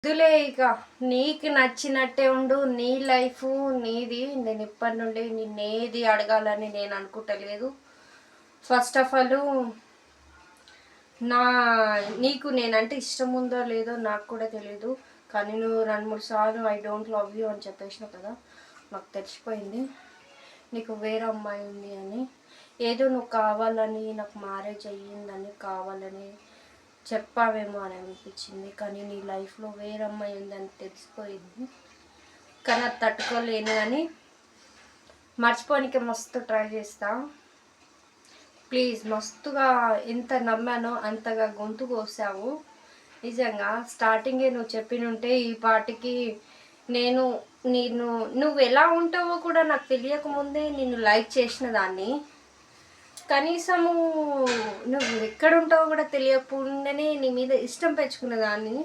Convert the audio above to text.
వద్దులే ఇక, నీకు నచ్చినట్టే ఉండు, నీ లైఫ్ నీది. నేను ఇప్పటి నుండి నిన్నేది అడగాలని నేను అనుకుంటలేదు. ఫస్ట్ ఆఫ్ ఆల్ నీకు నేనంటే ఇష్టం ఉందో లేదో నాకు కూడా తెలియదు, కానీ నువ్వు 2-3 సార్లు ఐ డోంట్ లవ్ యూ అని చెప్పేసినావు కదా, నాకు తెలిసిపోయింది నీకు వేరే అమ్మాయి ఉంది అని. ఏదో నువ్వు కావాలని, నాకు మ్యారేజ్ అయ్యిందని కావాలని చెప్పావేమో అని అనిపించింది, కానీ నీ లైఫ్లో వేరే అమ్మాయి ఉందని తెలిసిపోయింది. కానీ అది తట్టుకోలేను, కానీ మర్చిపోనికి మస్తు ట్రై చేస్తా. ప్లీజ్, మస్తుగా ఎంత నమ్మానో అంతగా గొంతు కోసావు. నిజంగా స్టార్టింగే నువ్వు చెప్పినుంటే ఈ పాటికి నేను నువ్వు ఎలా ఉంటావో కూడా నాకు తెలియకముందే నిన్ను లైక్ చేసిన దాన్ని. కనీసము నువ్వు ఎక్కడ ఉంటావో కూడా తెలియకుండానే నీ మీద ఇష్టం పెంచుకున్న దాన్ని.